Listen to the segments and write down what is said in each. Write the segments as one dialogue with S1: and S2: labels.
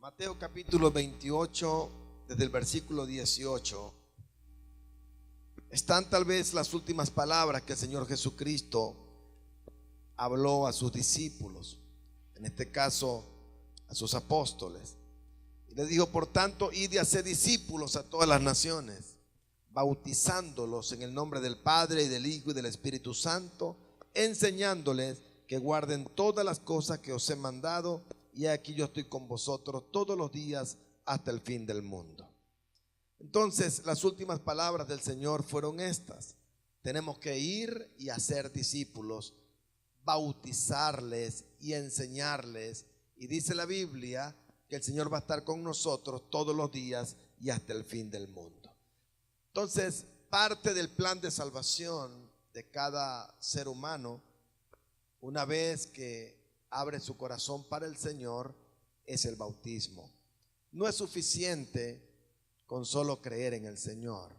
S1: Mateo capítulo 28, desde el versículo 18, están tal vez las últimas palabras que el Señor Jesucristo habló a sus discípulos, en este caso a sus apóstoles. Y les dijo: por tanto, id y haced discípulos a todas las naciones, bautizándolos en el nombre del Padre y del Hijo y del Espíritu Santo, enseñándoles que guarden todas las cosas que os he mandado, y aquí yo estoy con vosotros todos los días hasta el fin del mundo. Entonces, las últimas palabras del Señor fueron estas: tenemos que ir y hacer discípulos, bautizarles y enseñarles. Y dice la Biblia que el Señor va a estar con nosotros todos los días y hasta el fin del mundo. Entonces, parte del plan de salvación de cada ser humano, una vez que abre su corazón para el Señor, es el bautismo. No es suficiente con solo creer en el Señor.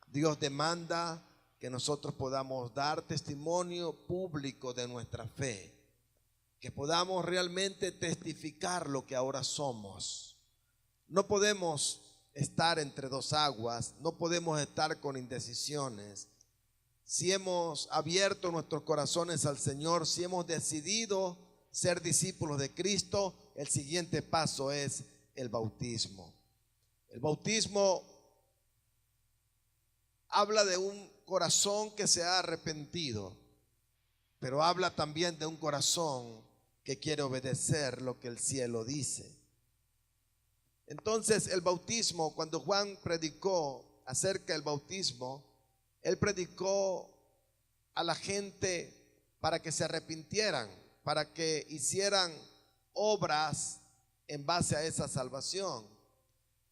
S1: Dios demanda que nosotros podamos dar testimonio público de nuestra fe, que podamos realmente testificar lo que ahora somos. No podemos estar entre dos aguas, no podemos estar con indecisiones. Si hemos abierto nuestros corazones al Señor, si hemos decidido ser discípulos de Cristo, el siguiente paso es el bautismo. El bautismo habla de un corazón que se ha arrepentido, pero habla también de un corazón que quiere obedecer lo que el cielo dice. Entonces, el bautismo, cuando Juan predicó acerca del bautismo, él predicó a la gente para que se arrepintieran, para que hicieran obras en base a esa salvación,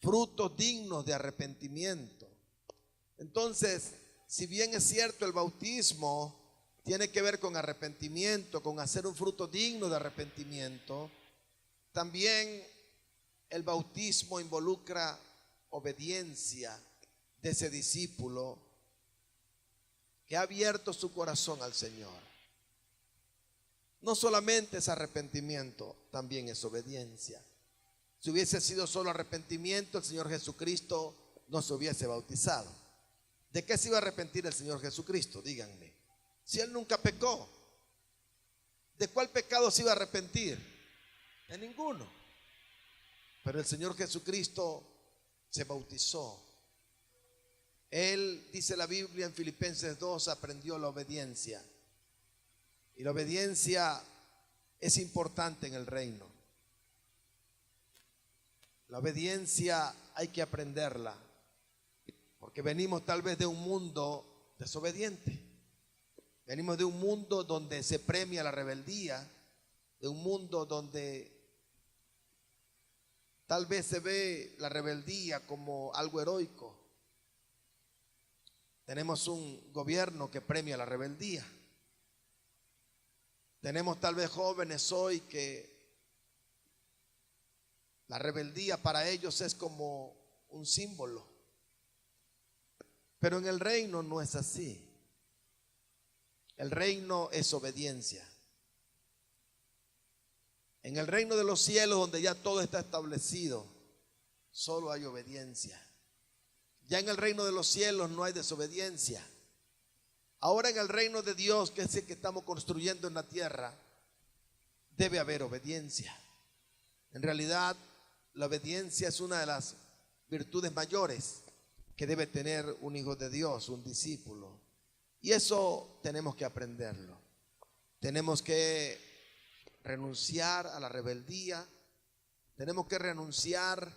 S1: frutos dignos de arrepentimiento. Entonces, si bien es cierto, el bautismo tiene que ver con arrepentimiento, con hacer un fruto digno de arrepentimiento, también el bautismo involucra obediencia de ese discípulo que ha abierto su corazón al Señor. No solamente es arrepentimiento, también es obediencia. Si hubiese sido solo arrepentimiento, el Señor Jesucristo no se hubiese bautizado. ¿De qué se iba a arrepentir el Señor Jesucristo? Díganme. Si Él nunca pecó, ¿de cuál pecado se iba a arrepentir? De ninguno. Pero el Señor Jesucristo se bautizó. Él, dice la Biblia en Filipenses 2, aprendió la obediencia. Y la obediencia es importante en el reino. La obediencia hay que aprenderla, porque venimos tal vez de un mundo desobediente. Venimos de un mundo donde se premia la rebeldía, de un mundo donde tal vez se ve la rebeldía como algo heroico. Tenemos un gobierno que premia la rebeldía. Tenemos tal vez jóvenes hoy que la rebeldía para ellos es como un símbolo. Pero en el reino no es así. El reino es obediencia. En el reino de los cielos, donde ya todo está establecido, solo hay obediencia. Ya en el reino de los cielos no hay desobediencia. Ahora en el reino de Dios, que es el que estamos construyendo en la tierra, debe haber obediencia. En realidad, la obediencia es una de las virtudes mayores que debe tener un hijo de Dios, un discípulo. Y eso tenemos que aprenderlo. Tenemos que renunciar a la rebeldía. Tenemos que renunciar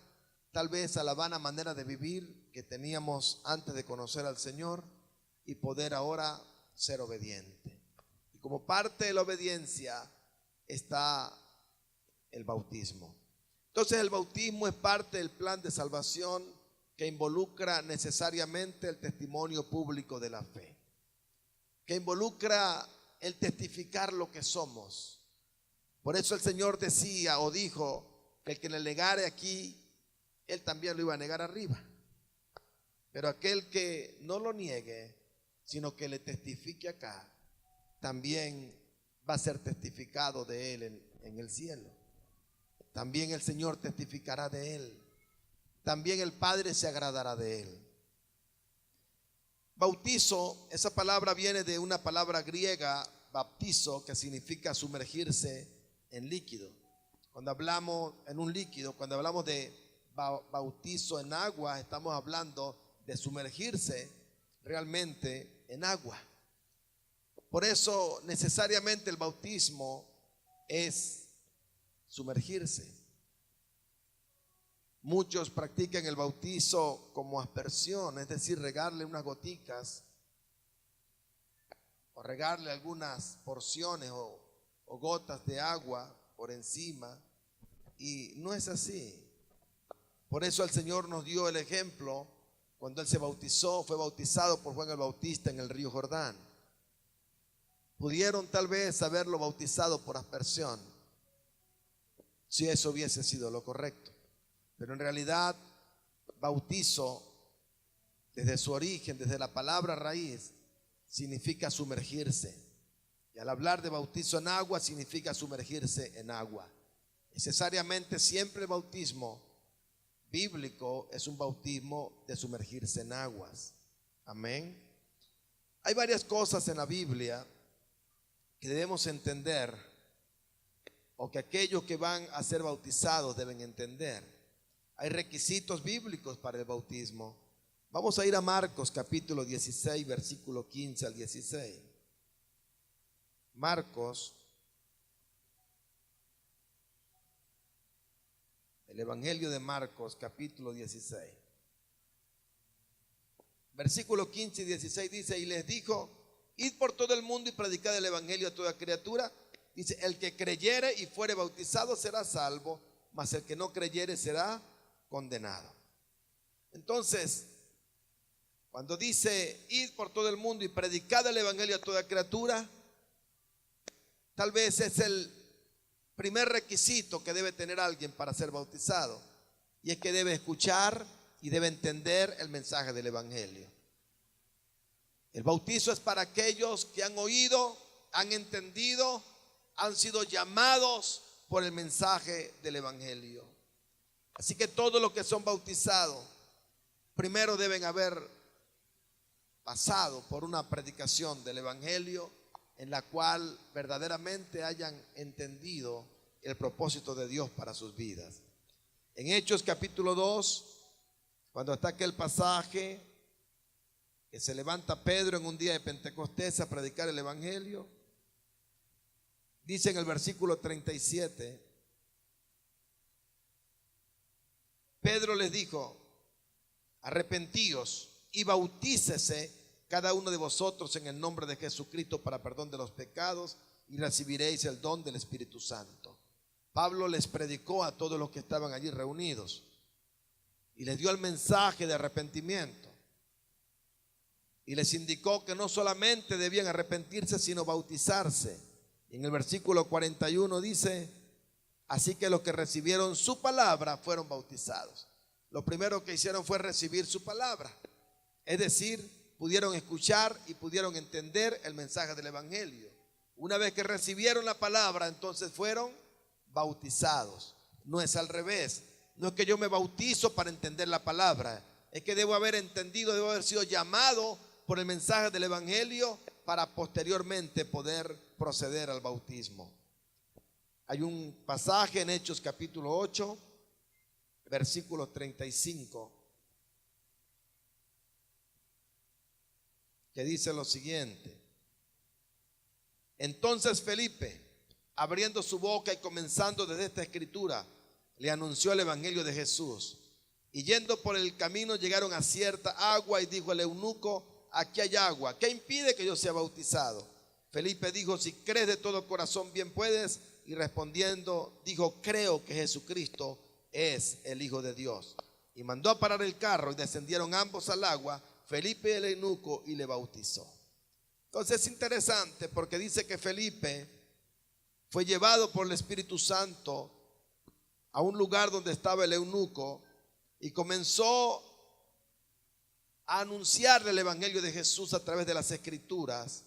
S1: tal vez a la vana manera de vivir que teníamos antes de conocer al Señor, y poder ahora ser obediente. Y como parte de la obediencia está el bautismo. Entonces, el bautismo es parte del plan de salvación que involucra necesariamente el testimonio público de la fe, que involucra el testificar lo que somos. Por eso el Señor decía o dijo que el que le negare aquí, Él también lo iba a negar arriba. Pero aquel que no lo niegue, sino que le testifique acá, también va a ser testificado de Él en el cielo. también el Señor testificará de él. También el Padre se agradará de él. Bautizo, esa palabra viene de una palabra griega, baptizo, que significa sumergirse en líquido. Cuando hablamos en un líquido, cuando hablamos de bautizo en agua, estamos hablando de sumergirse realmente en agua. Por eso necesariamente el bautismo es sumergirse. Muchos practican el bautizo como aspersión, es decir, regarle unas goticas o regarle algunas porciones o gotas de agua por encima, y no es así. Por eso el Señor nos dio el ejemplo cuando Él se bautizó, fue bautizado por Juan el Bautista en el río Jordán. Pudieron tal vez haberlo bautizado por aspersión, si eso hubiese sido lo correcto. Pero en realidad, bautizo, desde su origen, desde la palabra raíz, significa sumergirse. Y al hablar de bautizo en agua, significa sumergirse en agua. Necesariamente siempre el bautismo bíblico es un bautismo de sumergirse en aguas. Amén. Hay varias cosas en la Biblia que debemos entender, o que aquellos que van a ser bautizados deben entender. Hay requisitos bíblicos para el bautismo. Vamos a ir a Marcos capítulo 16, versículo 15 al 16. Marcos, el Evangelio de Marcos capítulo 16. Versículo 15 y 16 dice: y les dijo: id por todo el mundo y predicad el Evangelio a toda criatura. Dice: el que creyere y fuere bautizado será salvo, mas el que no creyere será condenado. Entonces, cuando dice id por todo el mundo y predicad el Evangelio a toda criatura, tal vez es el primer requisito que debe tener alguien para ser bautizado, y es que debe escuchar y debe entender el mensaje del Evangelio. El bautizo es para aquellos que han oído, han entendido, han sido llamados por el mensaje del Evangelio. Así que todos los que son bautizados primero deben haber pasado por una predicación del Evangelio en la cual verdaderamente hayan entendido el propósito de Dios para sus vidas. En Hechos capítulo 2, cuando está aquel pasaje que se levanta Pedro en un día de Pentecostés a predicar el Evangelio, dice en el versículo 37, Pedro les dijo: arrepentíos y bautícese cada uno de vosotros en el nombre de Jesucristo para perdón de los pecados, y recibiréis el don del Espíritu Santo. Pablo les predicó a todos los que estaban allí reunidos y les dio el mensaje de arrepentimiento, y les indicó que no solamente debían arrepentirse, sino bautizarse. Y en el versículo 41 dice: así que los que recibieron su palabra fueron bautizados. Lo primero que hicieron fue recibir su palabra, es decir, pudieron escuchar y pudieron entender el mensaje del Evangelio. Una vez que recibieron la palabra, entonces fueron bautizados. No es al revés. No es que yo me bautizo para entender la palabra, es que debo haber entendido, debo haber sido llamado por el mensaje del Evangelio para posteriormente poder proceder al bautismo. Hay un pasaje en Hechos capítulo 8, versículo 35, que dice lo siguiente: entonces Felipe, abriendo su boca y comenzando desde esta escritura, le anunció el Evangelio de Jesús. Y yendo por el camino llegaron a cierta agua, y dijo el eunuco: aquí hay agua, ¿qué impide que yo sea bautizado? Felipe dijo: si crees de todo corazón, bien puedes. Y respondiendo dijo: creo que Jesucristo es el Hijo de Dios. Y mandó a parar el carro, y descendieron ambos al agua, Felipe y el eunuco, y le bautizó. Entonces es interesante porque dice que Felipe fue llevado por el Espíritu Santo a un lugar donde estaba el eunuco y comenzó a anunciarle el Evangelio de Jesús a través de las Escrituras.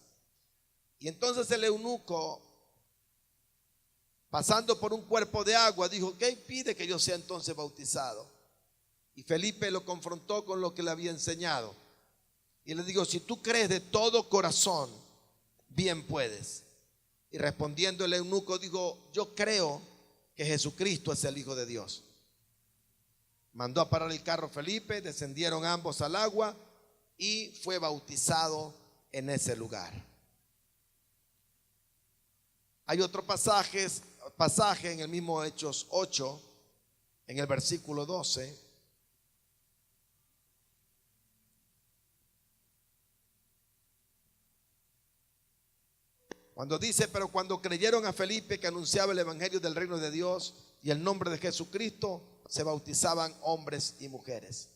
S1: Y entonces el eunuco pasando por un cuerpo de agua, dijo: ¿qué impide que yo sea entonces bautizado? Y Felipe lo confrontó con lo que le había enseñado. Y le dijo: si tú crees de todo corazón, bien puedes. Y respondiendo el eunuco dijo: yo creo que Jesucristo es el Hijo de Dios. Mandó a parar el carro Felipe, descendieron ambos al agua y fue bautizado en ese lugar. Hay otro pasaje en el mismo Hechos 8, en el versículo 12. Cuando dice: pero cuando creyeron a Felipe que anunciaba el evangelio del reino de Dios y el nombre de Jesucristo, se bautizaban hombres y mujeres.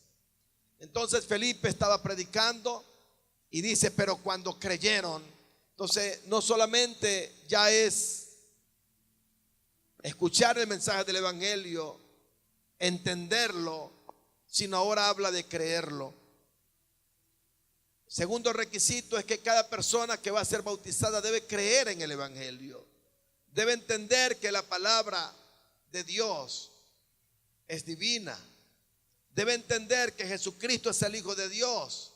S1: Entonces Felipe estaba predicando y dice: pero cuando creyeron. Entonces no solamente ya es escuchar el mensaje del evangelio, entenderlo, sino ahora habla de creerlo. Segundo requisito es que cada persona que va a ser bautizada debe creer en el evangelio. Debe entender que la palabra de Dios es divina. Debe entender que Jesucristo es el Hijo de Dios.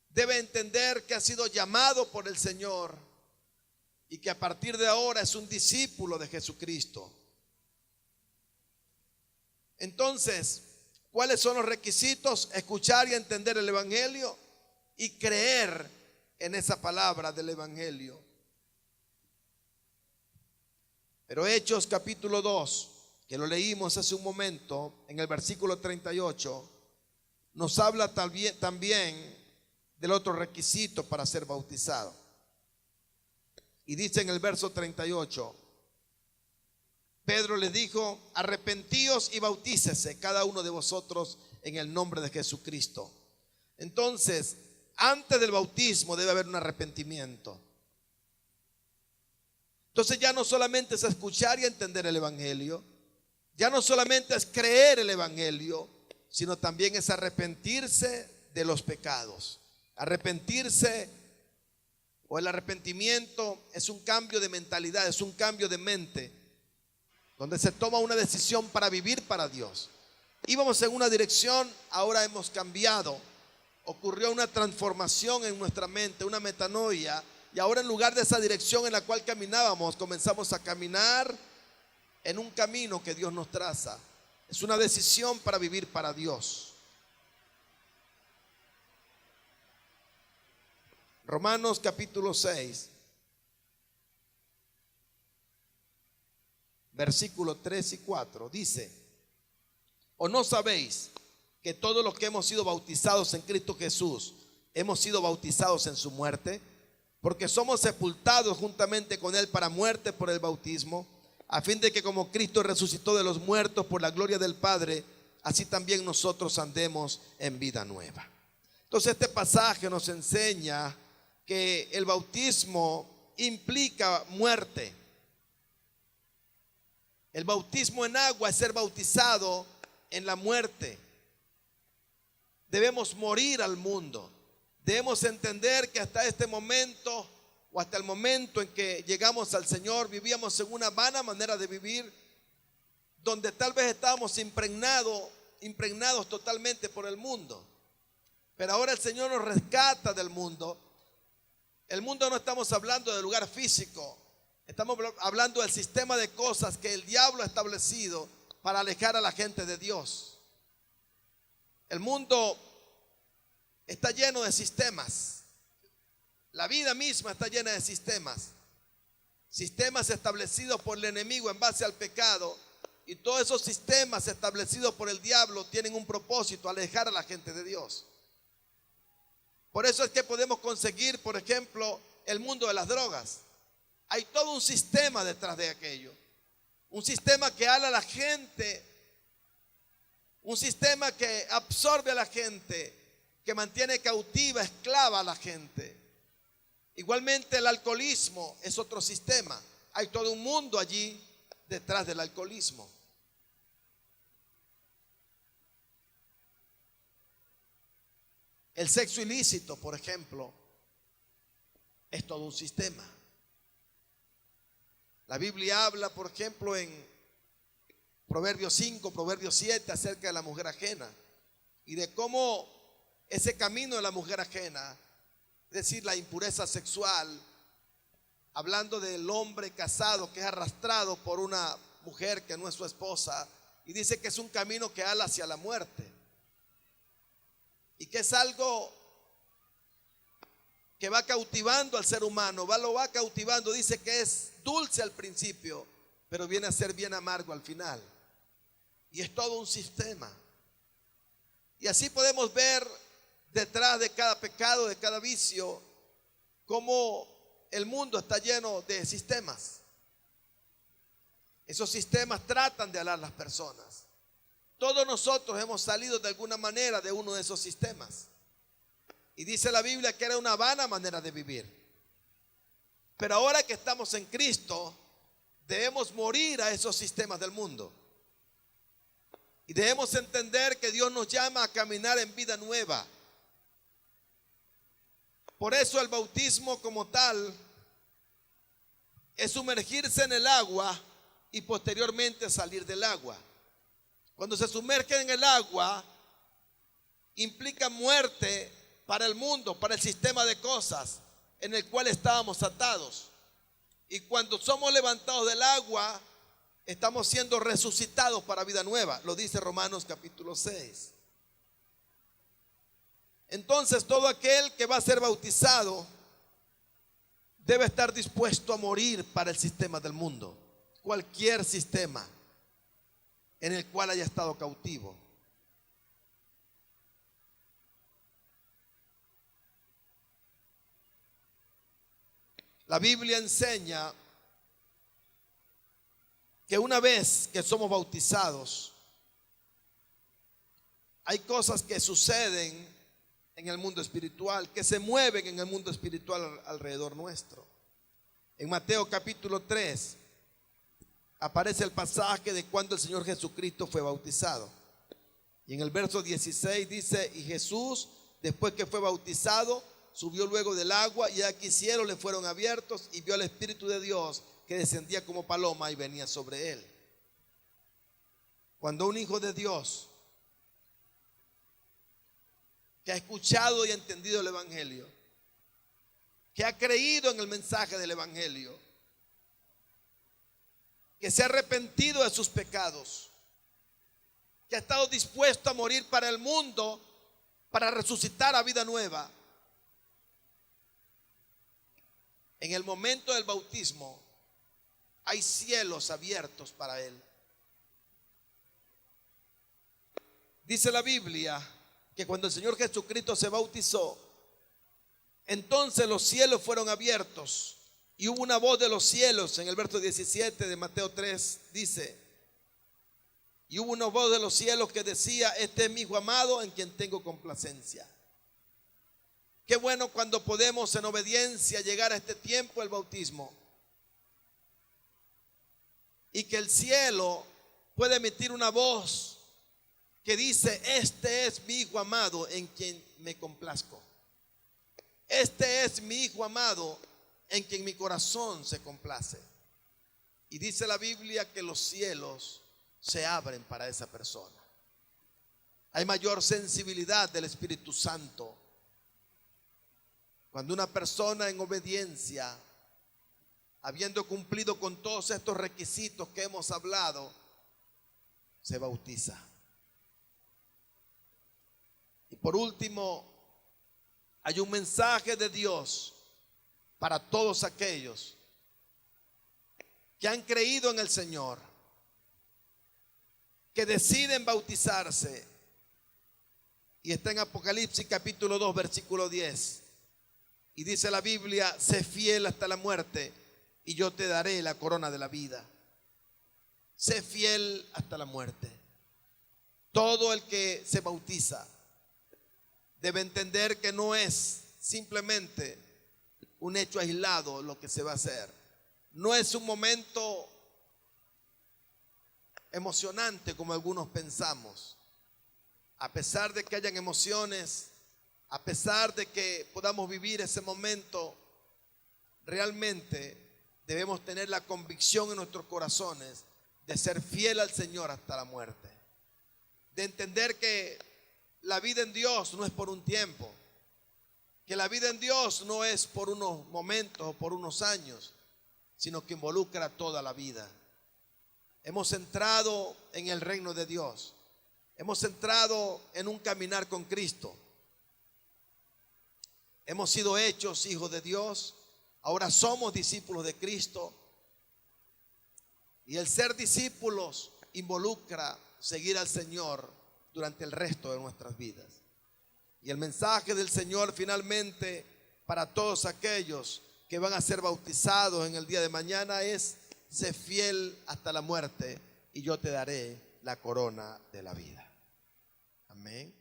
S1: Debe entender que ha sido llamado por el Señor y que a partir de ahora es un discípulo de Jesucristo. Entonces, ¿cuáles son los requisitos? Escuchar y entender el evangelio y creer en esa palabra del evangelio. Pero Hechos capítulo 2, que lo leímos hace un momento, en el versículo 38, nos habla también del otro requisito para ser bautizado. Y dice en el verso 38, Pedro les dijo: arrepentíos y bautícese cada uno de vosotros en el nombre de Jesucristo. Entonces, antes del bautismo debe haber un arrepentimiento. Entonces ya no solamente es escuchar y entender el evangelio, ya no solamente es creer el evangelio, sino también es arrepentirse de los pecados. Arrepentirse, o el arrepentimiento, es un cambio de mentalidad, es un cambio de mente, donde se toma una decisión para vivir para Dios. Íbamos en una dirección, ahora hemos cambiado. Ocurrió una transformación en nuestra mente, una metanoia, y ahora en lugar de esa dirección en la cual caminábamos, comenzamos a caminar en un camino que Dios nos traza. Es una decisión para vivir para Dios. Romanos capítulo 6, versículos 3 y 4 dice: ¿o no sabéis que todos los que hemos sido bautizados en Cristo Jesús hemos sido bautizados en su muerte? Porque somos sepultados juntamente con él para muerte por el bautismo, a fin de que como Cristo resucitó de los muertos por la gloria del Padre, así también nosotros andemos en vida nueva. Entonces este pasaje nos enseña que el bautismo implica muerte. El bautismo en agua es ser bautizado en la muerte. Debemos morir al mundo. Debemos entender que hasta este momento, o hasta el momento en que llegamos al Señor, vivíamos en una vana manera de vivir, donde tal vez estábamos impregnados totalmente por el mundo. Pero ahora el Señor nos rescata del mundo. El mundo no estamos hablando del lugar físico, estamos hablando del sistema de cosas que el diablo ha establecido para alejar a la gente de Dios. El mundo está lleno de sistemas. La vida misma está llena de sistemas. Sistemas establecidos por el enemigo en base al pecado. Y todos esos sistemas establecidos por el diablo tienen un propósito: alejar a la gente de Dios. Por eso es que podemos conseguir, por ejemplo, el mundo de las drogas. Hay todo un sistema detrás de aquello. Un sistema que ala a la gente. Un sistema que absorbe a la gente, que mantiene cautiva, esclava a la gente. Igualmente el alcoholismo es otro sistema. Hay todo un mundo allí detrás del alcoholismo. El sexo ilícito, por ejemplo, es todo un sistema. La Biblia habla, por ejemplo, en Proverbios 5, Proverbios 7, acerca de la mujer ajena y de cómo ese camino de la mujer ajena, es decir, la impureza sexual, hablando del hombre casado que es arrastrado por una mujer que no es su esposa, y dice que es un camino que ala hacia la muerte y que es algo que va cautivando al ser humano, lo va cautivando. Dice que es dulce al principio, pero viene a ser bien amargo al final. Y es todo un sistema. Y así podemos ver detrás de cada pecado, de cada vicio, cómo el mundo está lleno de sistemas. Esos sistemas tratan de alar a las personas. Todos nosotros hemos salido de alguna manera de uno de esos sistemas. Y dice la Biblia que era una vana manera de vivir. Pero ahora que estamos en Cristo, debemos morir a esos sistemas del mundo. Y debemos entender que Dios nos llama a caminar en vida nueva. Por eso el bautismo como tal es sumergirse en el agua y posteriormente salir del agua. Cuando se sumerge en el agua, implica muerte para el mundo, para el sistema de cosas en el cual estábamos atados. Y cuando somos levantados del agua, estamos siendo resucitados para vida nueva. Lo dice Romanos capítulo 6. Entonces todo aquel que va a ser bautizado debe estar dispuesto a morir para el sistema del mundo. Cualquier sistema en el cual haya estado cautivo. La Biblia enseña que una vez que somos bautizados, hay cosas que suceden en el mundo espiritual, que se mueven en el mundo espiritual alrededor nuestro. En Mateo capítulo 3 aparece el pasaje de cuando el Señor Jesucristo fue bautizado. Y en el verso 16 dice: y Jesús, después que fue bautizado, subió luego del agua, y aquí cielos le fueron abiertos, y vio al Espíritu de Dios que descendía como paloma y venía sobre él. Cuando un hijo de Dios que ha escuchado y entendido el Evangelio, que ha creído en el mensaje del Evangelio, que se ha arrepentido de sus pecados, que ha estado dispuesto a morir para el mundo, para resucitar a vida nueva, en el momento del bautismo hay cielos abiertos para él. Dice la Biblia que cuando el Señor Jesucristo se bautizó, entonces los cielos fueron abiertos y hubo una voz de los cielos. En el verso 17 de Mateo 3 dice: y hubo una voz de los cielos que decía: este es mi hijo amado en quien tengo complacencia. Qué bueno cuando podemos en obediencia llegar a este tiempo del bautismo y que el cielo puede emitir una voz que dice: este es mi hijo amado en quien me complazco. Este es mi hijo amado en quien mi corazón se complace. Y dice la Biblia que los cielos se abren para esa persona. Hay mayor sensibilidad del Espíritu Santo cuando una persona en obediencia, habiendo cumplido con todos estos requisitos que hemos hablado, se bautiza. Y por último, hay un mensaje de Dios para todos aquellos que han creído en el Señor, que deciden bautizarse. Y está en Apocalipsis capítulo 2 versículo 10. Y dice la Biblia: sé fiel hasta la muerte y yo te daré la corona de la vida. Sé fiel hasta la muerte. Todo el que se bautiza debe entender que no es simplemente un hecho aislado lo que se va a hacer. No es un momento emocionante como algunos pensamos. A pesar de que hayan emociones, a pesar de que podamos vivir ese momento, realmente debemos tener la convicción en nuestros corazones de ser fiel al Señor hasta la muerte. De entender que la vida en Dios no es por un tiempo, que la vida en Dios no es por unos momentos o por unos años, sino que involucra toda la vida. Hemos entrado en el reino de Dios. Hemos entrado en un caminar con Cristo. Hemos sido hechos hijos de Dios. Ahora somos discípulos de Cristo. Y el ser discípulos involucra seguir al Señor durante el resto de nuestras vidas. Y el mensaje del Señor finalmente para todos aquellos que van a ser bautizados en el día de mañana es: sé fiel hasta la muerte y yo te daré la corona de la vida. Amén.